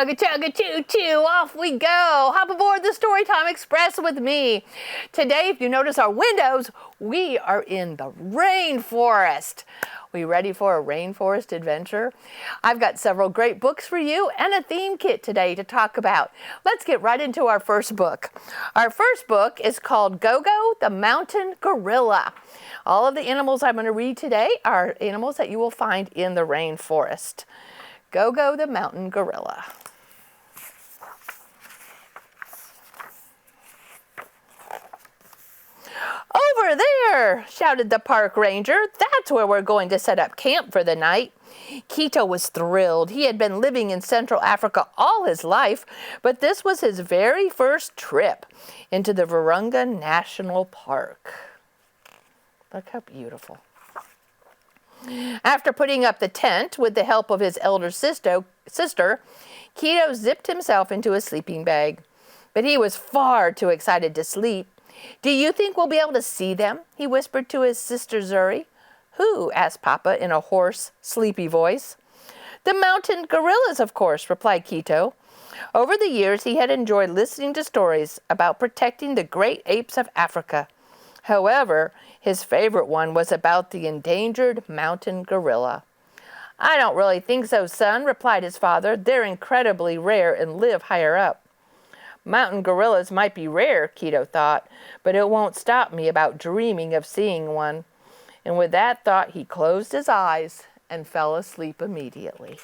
Chugga chugga choo choo, off we go. Hop aboard the Storytime Express with me. Today, if you notice our windows, we are in the rainforest. We ready for a rainforest adventure? I've got several great books for you and a theme kit today to talk about. Let's get right into our first book. Our first book is called Go-Go, the Mountain Gorilla. All of the animals I'm going to read today are animals that you will find in the rainforest. Go-Go, the Mountain Gorilla. Over there, shouted the park ranger. That's where we're going to set up camp for the night. Quito was thrilled. He had been living in Central Africa all his life, but this was his very first trip into the Virunga National Park. Look how beautiful. After putting up the tent with the help of his elder sister, Quito zipped himself into a sleeping bag. But he was far too excited to sleep. "Do you think we'll be able to see them?" he whispered to his sister Zuri. "Who?" asked Papa in a hoarse, sleepy voice. "The mountain gorillas, of course," replied Quito. Over the years, he had enjoyed listening to stories about protecting the great apes of Africa. However, his favorite one was about the endangered mountain gorilla. "I don't really think so, son," replied his father. "They're incredibly rare and live higher up." Mountain gorillas might be rare, Quito thought, but it won't stop me about dreaming of seeing one. And with that thought, he closed his eyes and fell asleep immediately.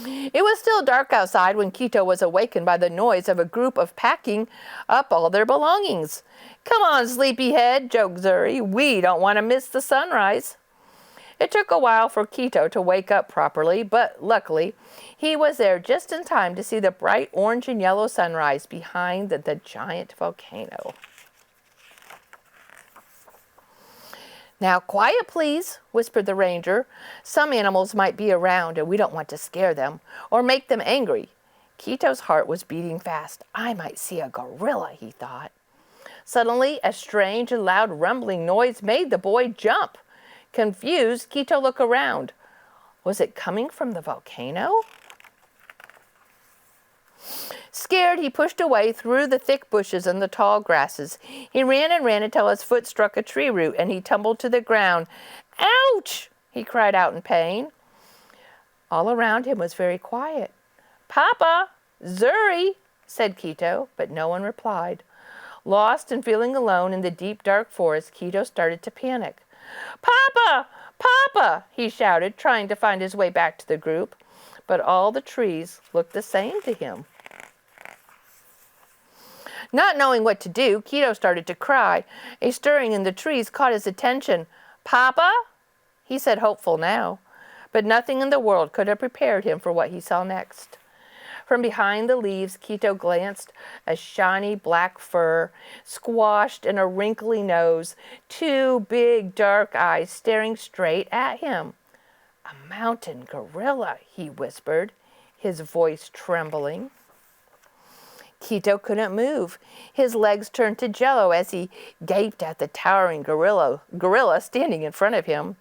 It was still dark outside when Quito was awakened by the noise of a group of packing up all their belongings. "Come on, sleepyhead," joked Zuri. "We don't want to miss the sunrise." It took a while for Quito to wake up properly, but luckily, he was there just in time to see the bright orange and yellow sunrise behind the giant volcano. "Now, quiet, please," whispered the ranger. "Some animals might be around, and we don't want to scare them or make them angry." Quito's heart was beating fast. "I might see a gorilla," he thought. Suddenly, a strange and loud rumbling noise made the boy jump. Confused, Quito looked around. Was it coming from the volcano? Scared, he pushed away through the thick bushes and the tall grasses. He ran and ran until his foot struck a tree root and he tumbled to the ground. "Ouch!" he cried out in pain. All around him was very quiet. "Papa! Zuri!" said Quito, but no one replied. Lost and feeling alone in the deep, dark forest, Quito started to panic. "Papa! Papa!" he shouted, trying to find his way back to the group. But all the trees looked the same to him. Not knowing what to do, Quito started to cry. A stirring in the trees caught his attention. "Papa?" he said, hopeful now. But nothing in the world could have prepared him for what he saw next. From behind the leaves, Quito glanced a shiny black fur, squashed in a wrinkly nose, two big dark eyes staring straight at him. "A mountain gorilla," he whispered, his voice trembling. Quito couldn't move. His legs turned to jello as he gaped at the towering gorilla standing in front of him.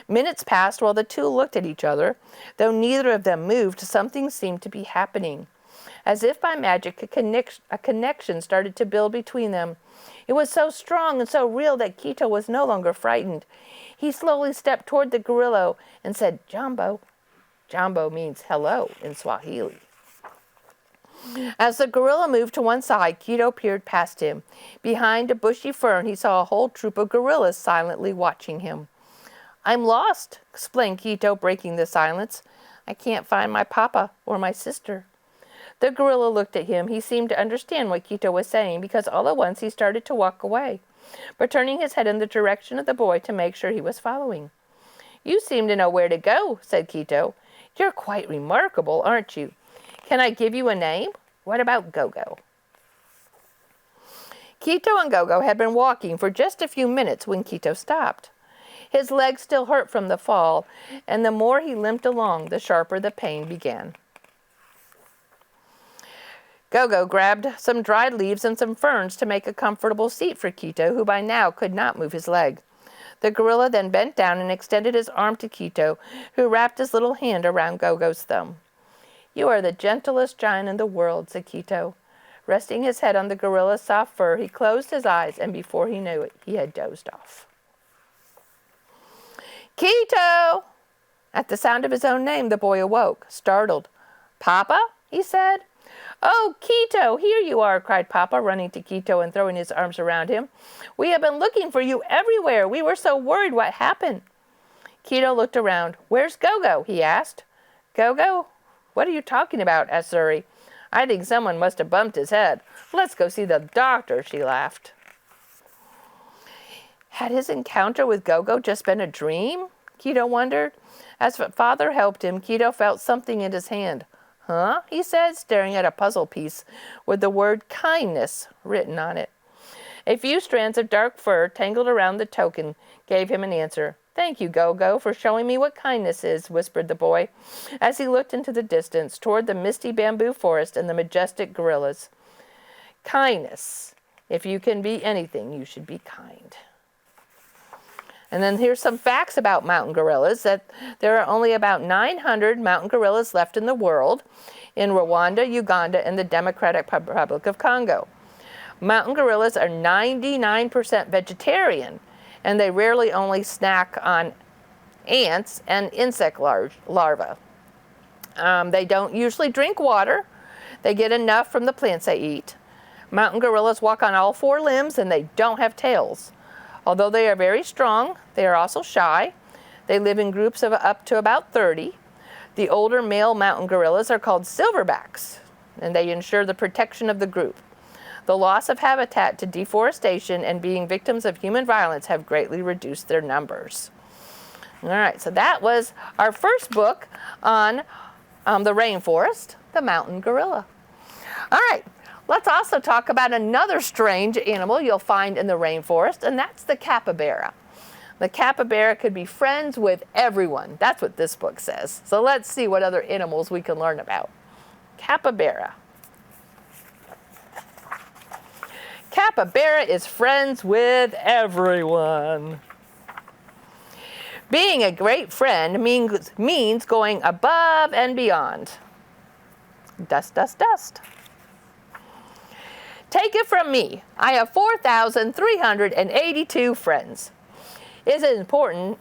Minutes passed while the two looked at each other. Though neither of them moved, something seemed to be happening. As if by magic, a connection started to build between them. It was so strong and so real that Quito was no longer frightened. He slowly stepped toward the gorilla and said, "Jambo." Jambo means hello in Swahili. As the gorilla moved to one side, Quito peered past him. Behind a bushy fern, he saw a whole troop of gorillas silently watching him. "I'm lost," explained Quito, breaking the silence. "I can't find my papa or my sister." The gorilla looked at him. He seemed to understand what Quito was saying because all at once he started to walk away, but turning his head in the direction of the boy to make sure he was following. "You seem to know where to go," said Quito. "You're quite remarkable, aren't you? Can I give you a name? What about Go-Go?" Quito and Go-Go had been walking for just a few minutes when Quito stopped. His legs still hurt from the fall, and the more he limped along, the sharper the pain began. Go-Go grabbed some dried leaves and some ferns to make a comfortable seat for Quito, who by now could not move his leg. The gorilla then bent down and extended his arm to Quito, who wrapped his little hand around Go-Go's thumb. You are the gentlest giant in the world, said Quito. Resting his head on the gorilla's soft fur, he closed his eyes, and before he knew it, he had dozed off. Quito! At the sound of his own name, the boy awoke, startled. Papa? He said. Oh, Quito, here you are, cried Papa, running to Quito and throwing his arms around him. We have been looking for you everywhere. We were so worried. What happened? Quito looked around. Where's Gogo? He asked. Gogo? What are you talking about? Asked Suri. I think someone must have bumped his head. Let's go see the doctor, she laughed. Had his encounter with Gogo just been a dream? Quito wondered. As Father helped him, Quito felt something in his hand. Huh? He said, staring at a puzzle piece with the word kindness written on it. A few strands of dark fur tangled around the token gave him an answer. Thank you, Gogo, for showing me what kindness is, whispered the boy, as he looked into the distance toward the misty bamboo forest and the majestic gorillas. Kindness. If you can be anything, you should be kind. And then here's some facts about mountain gorillas, that there are only about 900 mountain gorillas left in the world, in Rwanda, Uganda, and the Democratic Republic of Congo. Mountain gorillas are 99% vegetarian, and they rarely only snack on ants and insect larvae. They don't usually drink water. They get enough from the plants they eat. Mountain gorillas walk on all four limbs, and they don't have tails. Although they are very strong, they are also shy. They live in groups of up to about 30. The older male mountain gorillas are called silverbacks, and they ensure the protection of the group. The loss of habitat to deforestation and being victims of human violence have greatly reduced their numbers. All right, so that was our first book on the rainforest, the mountain gorilla. All right. Let's also talk about another strange animal you'll find in the rainforest, and that's the capybara. The capybara could be friends with everyone. That's what this book says. So let's see what other animals we can learn about. Capybara. Capybara is friends with everyone. Being a great friend means going above and beyond. Dust, dust, dust. Take it from me. I have 4,382 friends. It is important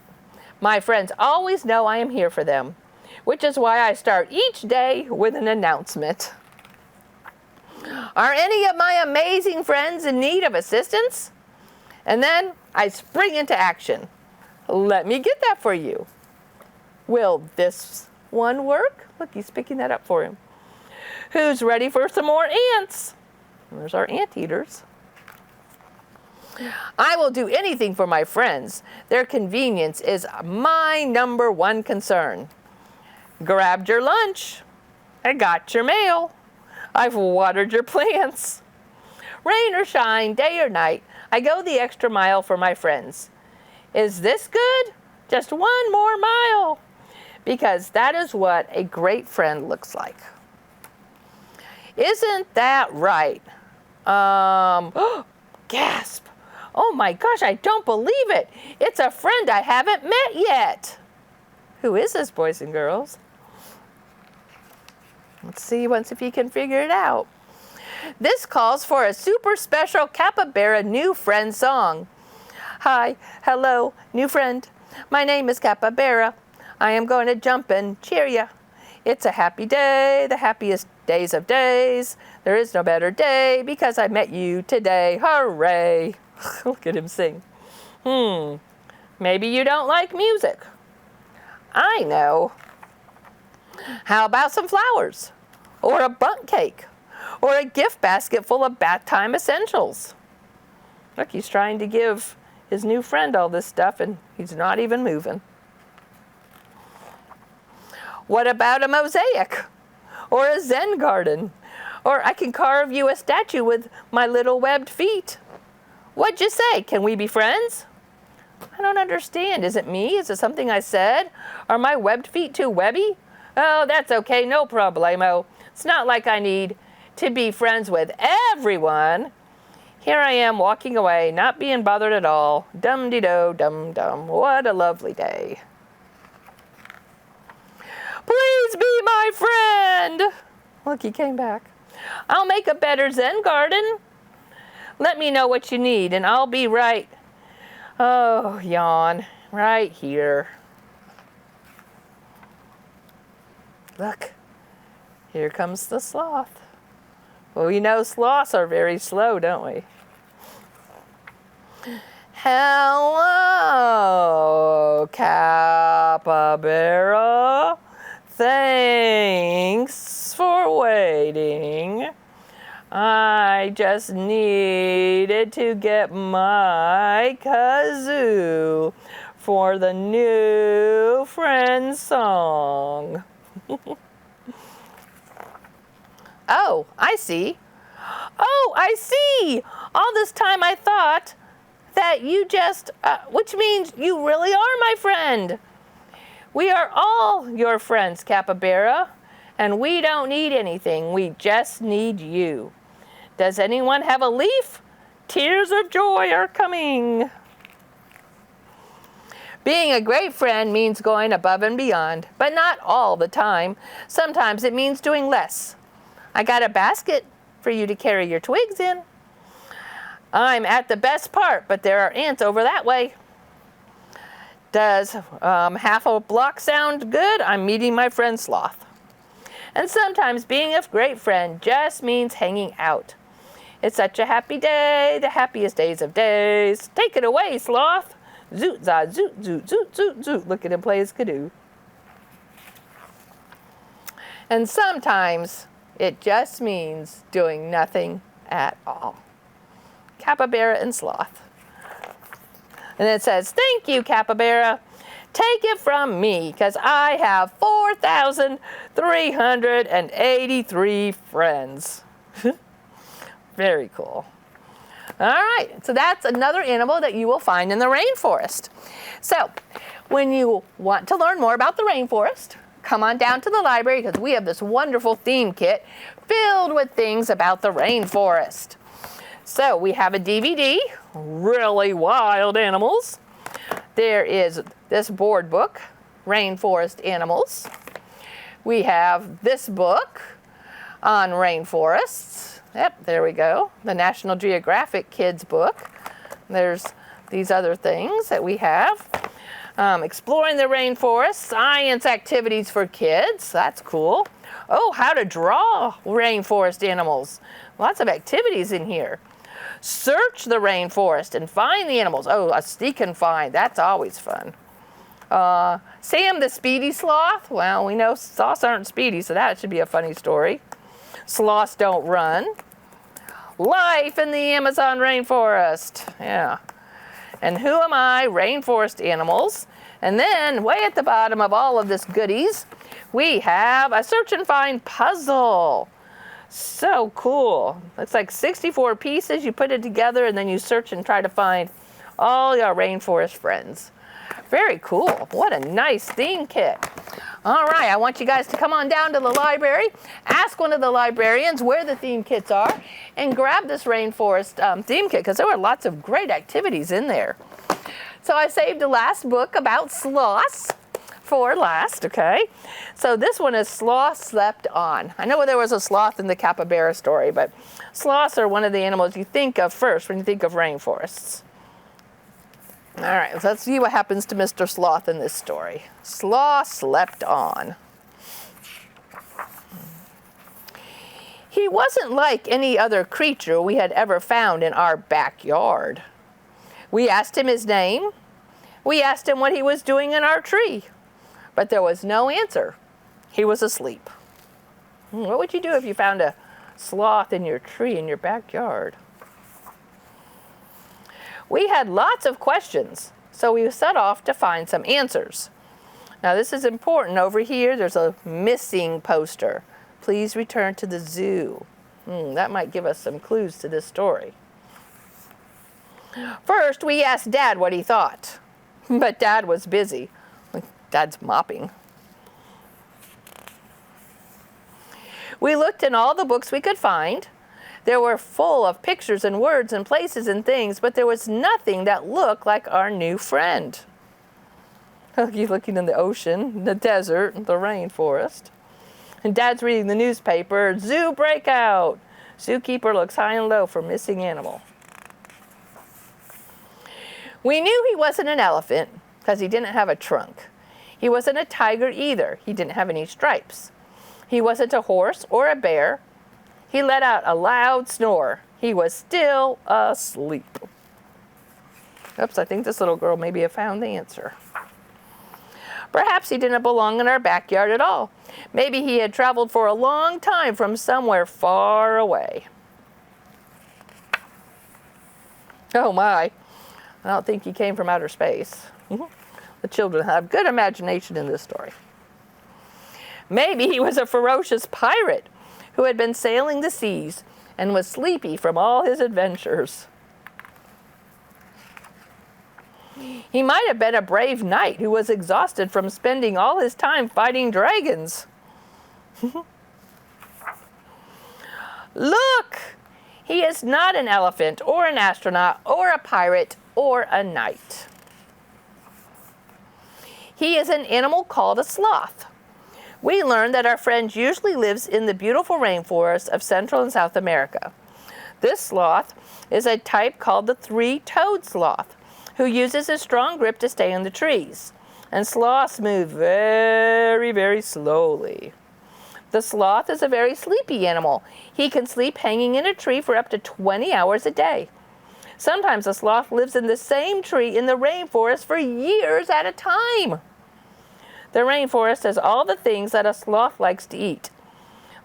my friends always know I am here for them, which is why I start each day with an announcement. Are any of my amazing friends in need of assistance? And then I spring into action. Let me get that for you. Will this one work? Look, he's picking that up for him. Who's ready for some more ants? There's our anteaters. I will do anything for my friends. Their convenience is my number one concern. Grabbed your lunch. I got your mail. I've watered your plants. Rain or shine, day or night, I go the extra mile for my friends. Is this good? Just one more mile. Because that is what a great friend looks like. Isn't that right? Gasp. Oh my gosh, I don't believe it. It's a friend I haven't met yet. Who is this, boys and girls? Let's see once if you can figure it out. This calls for a super special capybara new friend song. Hi, hello, new friend. My name is Capybara. I am going to jump and cheer ya. It's a happy day, the happiest days of days. There is no better day because I met you today. Hooray! Look at him sing. Maybe you don't like music. I know. How about some flowers? Or a bundt cake? Or a gift basket full of bath time essentials? Look, he's trying to give his new friend all this stuff and he's not even moving. What about a mosaic? Or a Zen garden? Or I can carve you a statue with my little webbed feet. What'd you say? Can we be friends? I don't understand. Is it me? Is it something I said? Are my webbed feet too webby? Oh, that's okay. No problemo. It's not like I need to be friends with everyone. Here I am walking away, not being bothered at all. Dum-de-do, dum-dum. What a lovely day. Please be my my friend. Look, he came back. I'll make a better Zen garden. Let me know what you need, and I'll be right, oh, yawn, right here. Look, here comes the sloth. Well, we know sloths are very slow, don't we? Hello, capybara. Thanks for waiting. I just needed to get my kazoo for the new friend song. Oh, I see. Oh, I see. All this time I thought that you just, which means you really are my friend. We are all your friends, capybara, and we don't need anything. We just need you. Does anyone have a leaf? Tears of joy are coming. Being a great friend means going above and beyond, but not all the time. Sometimes it means doing less. I got a basket for you to carry your twigs in. I'm at the best part, but there are ants over that way. Does half a block sound good? I'm meeting my friend Sloth. And sometimes being a great friend just means hanging out. It's such a happy day, the happiest days of days. Take it away, Sloth. Zoot, za, zoot, zoot, zoot, zoot, zoot. Look at him play his canoe. And sometimes it just means doing nothing at all. Capybara and Sloth. And it says, thank you, capybara. Take it from me, because I have 4,383 friends. Very cool. All right, so that's another animal that you will find in the rainforest. So when you want to learn more about the rainforest, come on down to the library, because we have this wonderful theme kit filled with things about the rainforest. So we have a DVD, Really Wild Animals. There is this board book, Rainforest Animals. We have this book on rainforests. Yep, there we go. The National Geographic Kids book. There's these other things that we have. Exploring the rainforest, science activities for kids. That's cool. Oh, how to draw rainforest animals. Lots of activities in here. Search the rainforest and find the animals. Oh, a sneak and find. That's always fun. Sam the Speedy Sloth. Well, we know sloths aren't speedy, so that should be a funny story. Sloths don't run. Life in the Amazon rainforest. Yeah. And who am I? Rainforest animals. And then way at the bottom of all of this goodies, we have a search and find puzzle. So cool. It's like 64 pieces. You put it together and then you search and try to find all your rainforest friends. Very cool. What a nice theme kit. All right, I want you guys to come on down to the library, ask one of the librarians where the theme kits are, and grab this rainforest theme kit, because there were lots of great activities in there. So I saved the last book about sloths for last, okay? So this one is Sloth Slept On. I know there was a sloth in the capybara story, but sloths are one of the animals you think of first when you think of rainforests. All right, so let's see what happens to Mr. Sloth in this story. Sloth slept on. He wasn't like any other creature we had ever found in our backyard. We asked him his name. We asked him what he was doing in our tree. But there was no answer. He was asleep. What would you do if you found a sloth in your tree in your backyard? We had lots of questions, so we set off to find some answers. Now this is important. Over here, there's a missing poster. Please return to the zoo. That might give us some clues to this story. First, we asked Dad what he thought, but Dad was busy. Dad's mopping. We looked in all the books we could find. They were full of pictures and words and places and things, but there was nothing that looked like our new friend. You're looking in the ocean, the desert, the rainforest. And Dad's reading the newspaper. Zoo breakout. Zookeeper looks high and low for missing animal. We knew he wasn't an elephant because he didn't have a trunk. He wasn't a tiger either. He didn't have any stripes. He wasn't a horse or a bear. He let out a loud snore. He was still asleep. Oops, I think this little girl maybe have found the answer. Perhaps he didn't belong in our backyard at all. Maybe he had traveled for a long time from somewhere far away. Oh my, I don't think he came from outer space. The children have good imagination in this story. Maybe he was a ferocious pirate who had been sailing the seas and was sleepy from all his adventures. He might have been a brave knight who was exhausted from spending all his time fighting dragons. Look! He is not an elephant or an astronaut or a pirate or a knight. He is an animal called a sloth. We learned that our friend usually lives in the beautiful rainforest of Central and South America. This sloth is a type called the three-toed sloth, who uses a strong grip to stay in the trees. And sloths move very, very slowly. The sloth is a very sleepy animal. He can sleep hanging in a tree for up to 20 hours a day. Sometimes a sloth lives in the same tree in the rainforest for years at a time. The rainforest has all the things that a sloth likes to eat,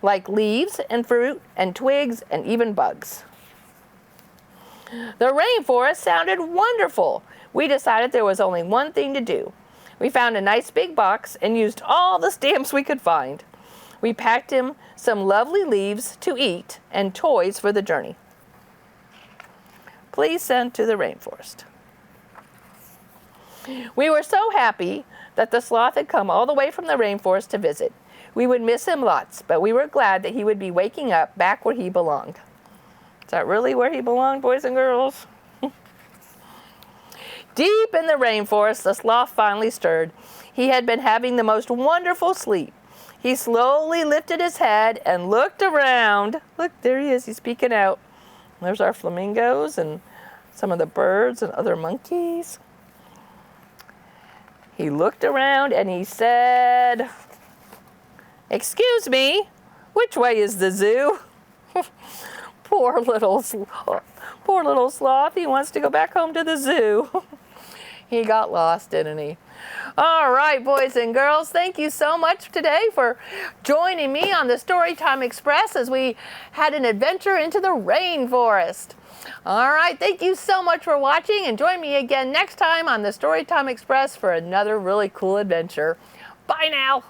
like leaves and fruit and twigs and even bugs. The rainforest sounded wonderful. We decided there was only one thing to do. We found a nice big box and used all the stamps we could find. We packed him some lovely leaves to eat and toys for the journey. Please send to the rainforest. We were so happy that the sloth had come all the way from the rainforest to visit. We would miss him lots, but we were glad that he would be waking up back where he belonged. Is that really where he belonged, boys and girls? Deep in the rainforest, the sloth finally stirred. He had been having the most wonderful sleep. He slowly lifted his head and looked around. Look, there he is. He's peeking out. There's our flamingos and some of the birds and other monkeys. He looked around and he said, "Excuse me, which way is the zoo?" Poor little sloth. He wants to go back home to the zoo. He got lost, didn't he? All right, boys and girls, thank you so much today for joining me on the Storytime Express as we had an adventure into the rainforest. All right, thank you so much for watching, and join me again next time on the Storytime Express for another really cool adventure. Bye now.